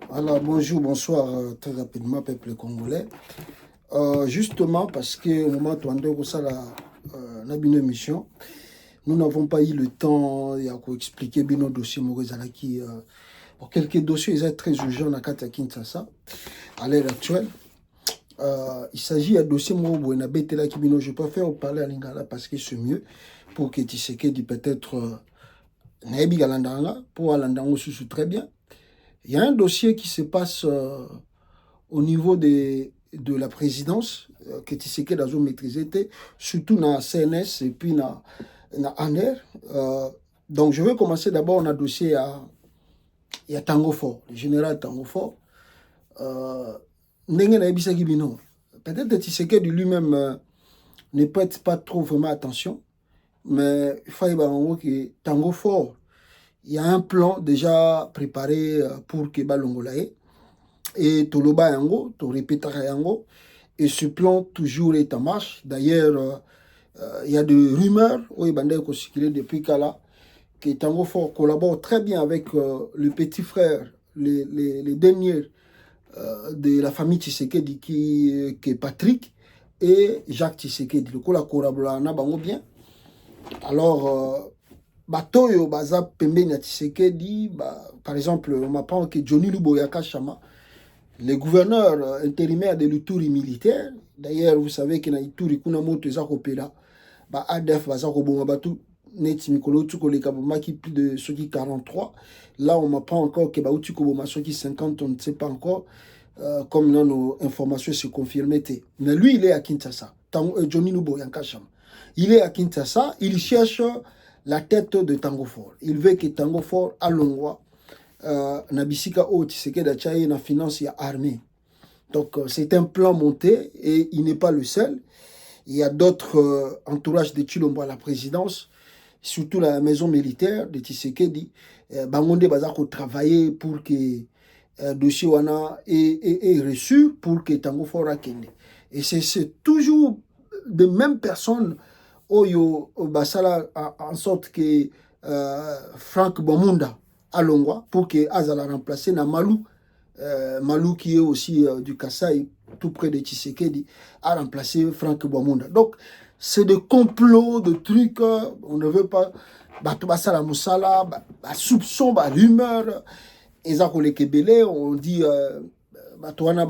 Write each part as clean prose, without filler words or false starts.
Alors, bonjour, bonsoir, très rapidement, peuple congolais. Justement, parce qu'au moment où on a ça, une émission, nous n'avons pas eu le temps d'expliquer bien nos dossiers Morizalaki. Pour quelques dossiers, ils sont très urgents dans Kata Kinshasa à l'heure actuelle. Il s'agit d'un dossier Morizalaki, je préfère parler à Lingala parce que c'est mieux pour que tu sais que peut-être Naebi Galandanga, pour Alandango sous très bien. Il y a un dossier qui se passe au niveau de la présidence, que Tshisekedi a maîtrisé, surtout dans la CNS et puis dans la ANR. Donc, je vais commencer d'abord dans le dossier à Tango Fort, le général Tango Fort. Peut-être Tshisekedi lui-même ne prête pas trop vraiment attention, mais il faut que Tango Fort, il y a un plan déjà préparé pour que Balongolaye et Toloba Yango, to répétera Yango, et ce plan toujours est en marche. D'ailleurs, il y a des rumeurs, depuis Kala, que Tango Fort collabore très bien avec le petit frère, les derniers de la famille Tshisekedi, qui est Patrick et Jacques Tshisekedi. Le coup, la collabore bien. Alors, Batoyo, Baza Pembe Tshisekedi, par exemple, on m'apprend que Johnny Luboyaka Chama, les gouverneurs intérimaires de l'Ituri militaire, d'ailleurs, vous savez que dans l'Ituri, kuna moto eza kopela, ADF baza kobonga batu neti mikolo tu koleka bomaki plus de ceux qui 43. Là, on m'apprend encore que bauti koboma ceux qui 50, on ne sait pas encore, comme dans nos informations se confirment. Mais lui, il est à Kinshasa. Johnny Nubo Yankasham. Il est à Kinshasa, il cherche la tête de Tango Fort. Il veut que Tango Fort à Longwa Nabisika O Tshisekedi Achaye na finance ya armée. Donc c'est un plan monté et il n'est pas le seul. Il y a d'autres entourages de Chilombo à la présidence, surtout la maison militaire de Tshisekedi. Bangonde Bazako travailler pour que dossier wana est reçu pour que Tango Fora Kende. Et c'est toujours de mêmes personnes Oyo Basala en sorte que Franck Bomunda à Longwa pour que Azala remplacer na Malou. Malou qui est aussi du Kassai, tout près de Tshisekedi, a remplacé Franck Bomunda. Donc, c'est des complots, de trucs, on ne veut pas. Basala Moussala, soupçon, rumeur, Ezakole Kebele, on dit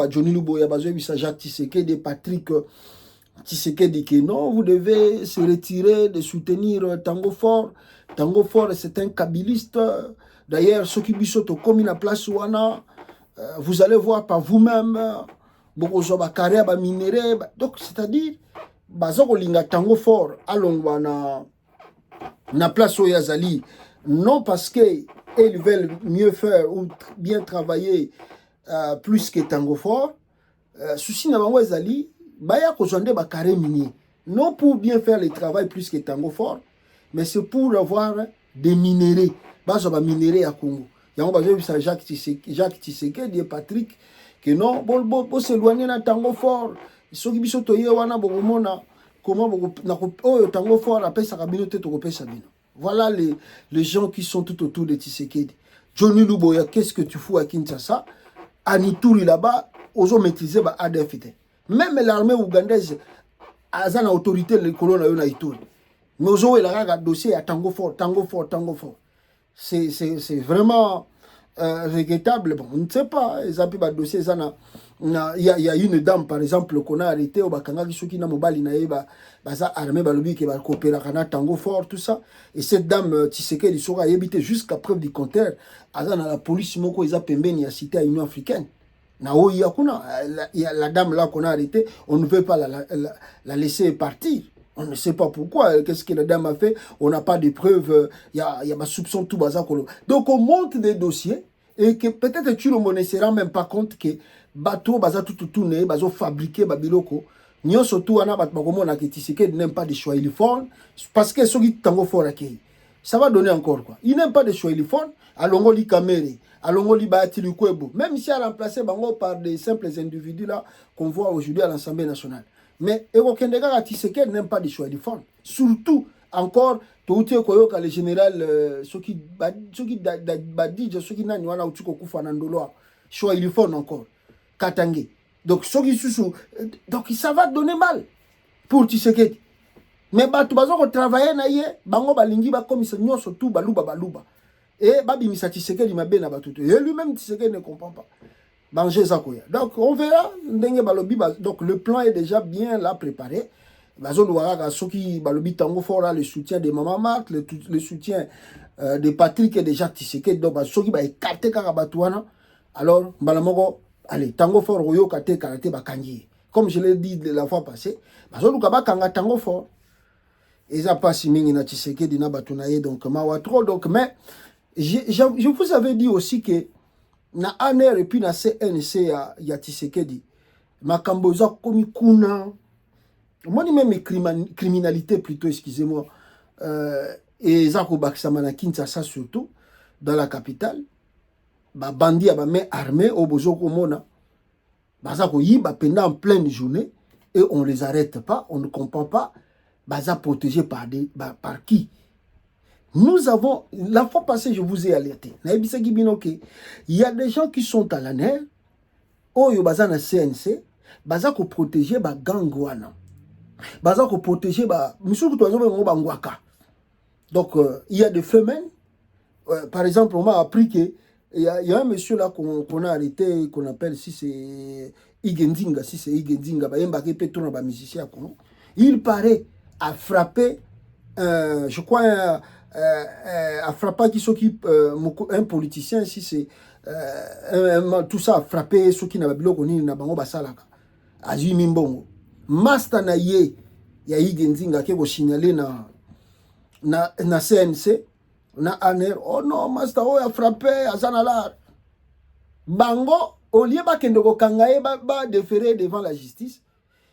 Johnny Luboya, Jacques Tshisekedi, Patrick Tshisekedi que non, vous devez se retirer de soutenir Tango Fort. Tango Fort, c'est un kabiliste. D'ailleurs, ceux qui bisotent comme la place Ouana, vous allez voir par vous-même, donc c'est-à-dire, Tango Fort, allons na place Oyazali, non parce qu'ils veulent mieux faire ou bien travailler plus que Tango Fort, souci na bango ezali, baya kozonde ba carré minier. Non pour bien faire le travail plus que Tango Fort, mais c'est pour avoir des minéraux. Bazo ba minéraux à Congo. Yango bazo bisa Jacques Tshisekedi et Patrick que non, bon s'éloigner na Tango Fort. Soki biso toye wana bokomona comment Tango Fort appelle sa communauté to kopesa bino. Voilà les gens qui sont tout autour de Tshisekedi. Johnny Luboya, qu'est-ce que tu fous à Kinshasa? Anituri là-bas, ils maîtriser ADF. Même l'armée ougandaise a une autorité de colonne na Ituri. Mais ils ont un dossier à Tango Fort. C'est vraiment regrettable. Bon, on ne sait pas. Ils ont un dossier. Il y a une dame, par exemple, qu'on a arrêtée au Bakanga qui na mobali na eba baza armée balobi qui va coopérer avec Tango Fort, tout ça. Et cette dame, Tshisekedi, sera habitée jusqu'à preuve du contraire. Azana la police moko ils a pembeni a cité à l'Union africaine. Na oya kuna la dame là qu'on a arrêtée, on ne veut pas la laisser partir. On ne sait pas pourquoi. Qu'est-ce que la dame a fait? On n'a pas de preuves. Il y a des soupçons tout bazar. Donc on monte des dossiers et que peut-être tu ne se rends même pas compte que bateau bazar tout tourné, bazar fabriqué babiloko. Nyo surtout ana bat bakomona que Tshisekedi n'aime pas de choix uniforme parce que ceux qui tango fort accueilli. Ça va donner encore quoi. Il n'aime pas de choix uniforme. Alongo li Kamere, alongo li Baati Lukwebo. Même si elle a remplacé bango par des simples individus là qu'on voit aujourd'hui à l'Assemblée nationale. Mais Eurokendega Tshisekedi n'aime pas de choix uniforme. Surtout encore touti koyoka le général ceux qui badidje ceux qui nani wana utuko kufa na ndolo choix il faut encore Katangé. Donc donc ça va donner mal pour Tshisekedi. Mais batu bazo ko travailler na ye bango balingi ba komisa nyoso tout baluba et babimisa Tshisekedi mabe na batuto et lui-même Tshisekedi ne comprend pas. Donc on verra donc le plan est déjà bien là préparé. Le soutien de Maman Marthe, le soutien de Patrick et déjà Tshisekedi. Donc alors allez tango fort royo kate karate bakangi. Comme je l'ai dit la fois passée, tango fort. Et ça passe mingi na Tshisekedi na batunaye donc mawa trop donc mais je vous avais dit aussi que na ANR et puis na CNC ya Tshisekedi makambo za komi kuna moi ni même criminalité plutôt excusez-moi et za ko bakisama na Kinshasa surtout dans la capitale ba bandi ba main armée au bozo ko mona baza ko yiba pendant en pleine journée et on les arrête pas, on ne comprend pas baza protégé par qui. Nous avons, la fois passée, je vous ai alerté. Il y a des gens qui sont à l'ANR, au baza na CNC, baza ko protéger ba gangwana. Baza ko protéger ba donc il y a des femelles. Par exemple, on m'a appris que il y a un monsieur là qu'on a arrêté, qu'on appelle si c'est Igendinga, il paraît à frapper, je crois, à frapper qui s'occupe, un politicien, si c'est tout ça, à frapper ceux qui n'avaient pas connu, n'abango basalaka, Azu Mimbongo. Masta na ye, ya Igendinga qui est signalé na CNC, na ANR, oh non, Masta, oh, a frappé, à Zanalar. Bango, au lieu de kangaye, ba déférer devant la justice,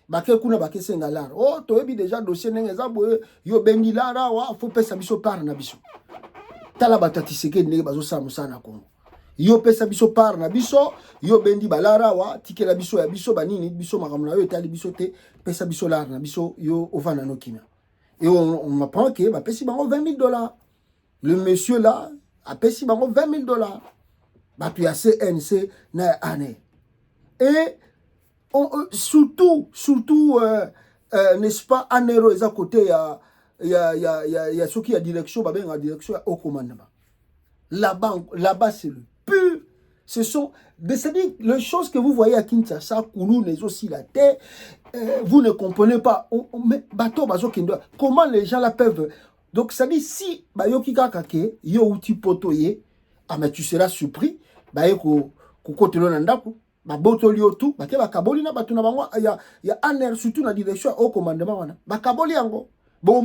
bake kuna bake sengalar. Oh, toebi déjà dossier n'engeza boye, yo bengi lara, wa, faut pesa biso par na biso. Tala batati seke nege bazo sa musana kongo. Yo pesa biso par na biso, yo bendi balara, wa, tike la biso ya biso, banini, biso makamuna, yo etali biso te, pesa biso lar na biso, yo ovana no kimia. Et on apprend que, bah, pesi bango $20. Le monsieur là, a pesi bango $20. Bah, puis à CNC, na année. Et surtout, n'est-ce pas, Anero est à côté, il y a ceux qui a direction, bah, bien, la direction au commandement. Là-bas, c'est le pur. Ce sont, c'est-à-dire, les choses que vous voyez à Kinshasa, Koulou, les aussi la terre, vous ne comprenez pas. Bateau, comment les gens là peuvent. Donc, ça dit, si, bah, yo kika kake, yo outi potoye, ah, mais tu seras surpris, bah, yo kote lo nandaku, bah, botoli yo tout, bah, ke ba kaboli na batu na bango, ya ANR, surtout na direction au commandement, wana, bah, kaboli yango. Bon,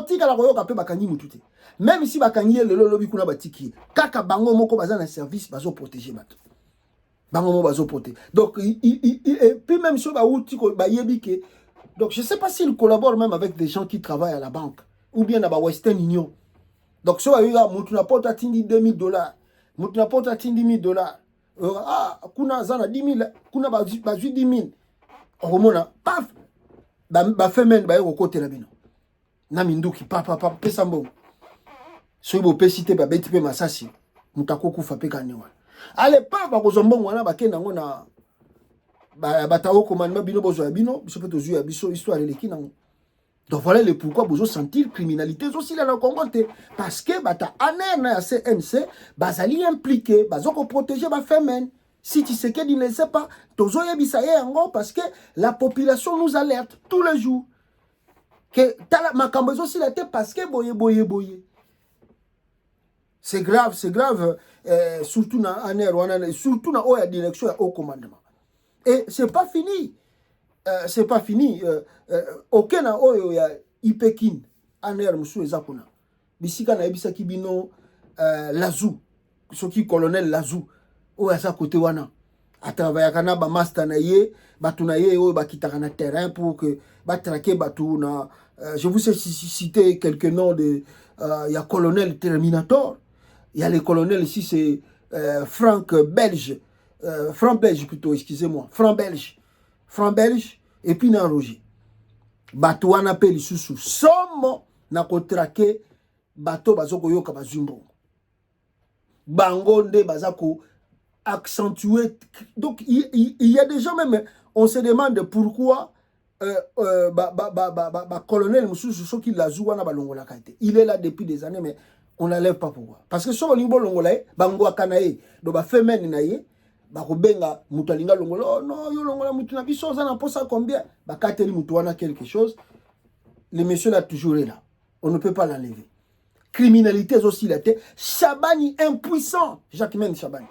tika la koyo kape bakanyi mutute. Même si bakanyi le lobi kuna batiki, kaka bango moko baza na service, bazo protéger bato. Bango moko bazo protéger. Donc, et puis même si ba outi ko ba yebike, donc je sais pas s'il collabore même avec des gens qui travaillent à la banque. Ou bien à la Western Union. Donc, si vous avez $2000, $10 000, ah, kuna zana 10 000, kuna bazu 10 000. Romona, paf, ba femen ba yoko kote na bino. Na minduki, papa, pesa mbongo. So ibo pesite ba beti pe masasi, mutako kufa pe kanewa. Ale pa ba kozombongo wana ba kenda ngona ba tawo commandement bino bozo ya bino, biso pe tozu ya biso histoire eleki nango. Donc voilà le pourquoi vous sentir criminalité aussi là dans le Congo parce que bata ANR na CNC bazali impliqué bazoko protéger ba femmes si tu sais que tu ne sais pas tozo yebisa yango parce que la population nous alerte tous les jours que tala makambo aussi la tête parce que boye c'est grave surtout na ANR surtout na oya direction au commandement et c'est pas fini. Aucun oyo ya Ipekin ANR musu ezakuna bisika na ebisa kibino Lazou soki colonel Lazou o ya sa côté wana a travailler kana ba master na ye batu na ye o bakitaka na terrain pour que ba traquer batu na je vous ai cité quelques noms de ya colonel Terminator, il y a le colonel ici c'est Franck Belge plutôt excusez-moi Franck Belge et puis na Roger. Bato wana pe lisusu somo na kotrake bato bazoko yoka bazumbo. Bango nde bazako accentuer. Donc, il y a des gens même, on se demande pourquoi colonel Moussou qui l'a joué na balongola kate. Il est là depuis des années, mais on n'enlève pas pourquoi. Parce que si on limbo longolae, bangwa kanae, do ba femen naie, ba kobenga mutalinga longola, oh non, yo longola mutuna biso za na posa combien, ba kateli mutuana quelque chose. Le monsieur là toujours est là. On ne peut pas l'enlever. Criminalité aussi la tête. Chabani impuissant, Jacquemaine Chabani.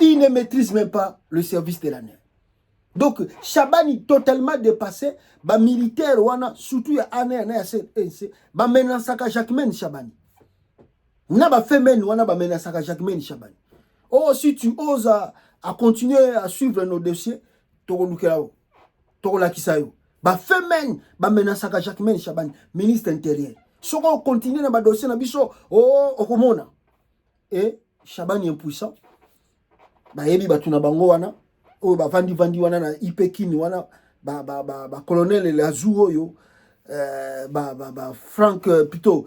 Il ne maîtrise même pas le service de l'année. Donc, Chabani totalement dépassé, ba militaire wana surtout ya année ba menasaka Jacquemaine Chabani. Na ba femen wana ba menasaka Jacquemaine Chabani. Oh, si tu oses à continuer à suivre nos dossiers, toko lukelao, toko lakisayo. Ba femen ba menasaka Jacquemaine Chabani, ministre intérieur. Soko on continue na ba dossier na biso, oh okomona. Et Chabani impuissant. Ba yebi batuna bango wana. Oh, ba vandi wana na ipekini wana ba colonel Lazuo yo Frank plutôt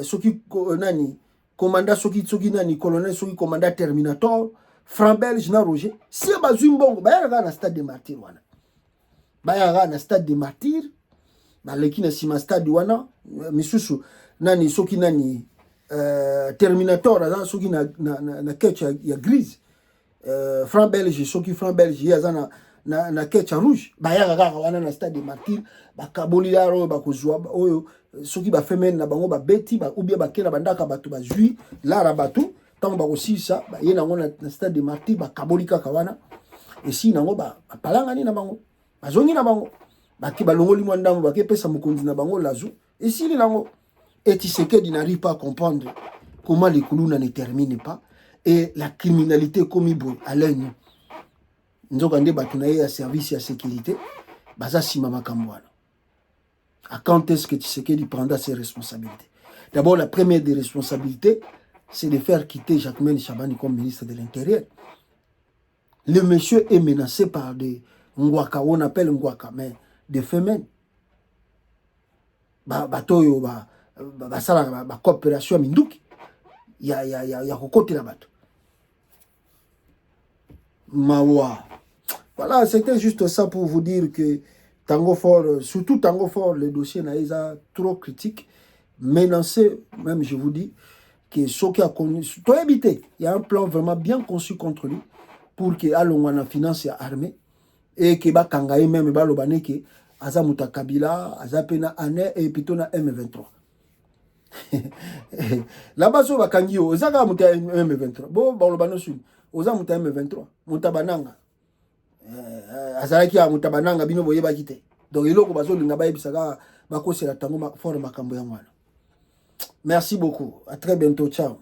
soki nani commandant soki nani colonel soki commandant Terminator Franc Belge na Roger si ba zumbongo ba yara na stade de martyr wana ba yara na stade de martyr ba lekina sima stade wana misusu nani soki nani Terminator na soki na catch ya grise Franc Belge, soki Franc Belge, yazana na ketcha rouge, ba ya gaga wana na stade de martyr, ba kaboli yaro ba kozwa oyo soki ba femen na bango ba beti ba ou bien ba kena bandaka bato ba jui la rabatu, tant ba aussi ça, ba yena ngona na stade de martyr ba kaboli kaka wana. Et si nango ba palanga ni na bango, ba zongi na bango, ba ki ba longoli mwandamo ba ke pesa mukonzi na bango lazo. Et si ni nango et Tshisekedi n'arrive pas à comprendre comment les Kuluna ne terminent pas. Et la criminalité commise à l'œil. Nous avons un service et à sécurité. À quand est-ce que Tshisekedi prendra ses responsabilités? D'abord, la première des responsabilités, c'est de faire quitter Jacquemaine Chabani comme ministre de l'Intérieur. Le monsieur est menacé par des Ngwaka, on appelle Ngwaka, mais des femelles. Batoyo, coopération Minduki. Il y a côté là-bas. Mawa. Voilà, c'était juste ça pour vous dire que Tango Fort, surtout Tango Fort, le dossier Naïsa trop critique, menacé, même je vous dis, que ce qui a connu, tout évité. Il y a un plan vraiment bien conçu contre lui pour que Alongwana finance ya armée et que ba kangaye même ba lobane que Azamuta Kabila, Azapena Ane et plutôt na M23. Là-bas, sur Bakangio, Ozaga Muta M23. Bon, lobane sur. Oza muta M23 mutabananga azalaki ya mutabananga bino boye bakite donc iloko bazolinga bayebisaka bakosela tango fort makambo ya mwana. Merci beaucoup, à très bientôt, ciao.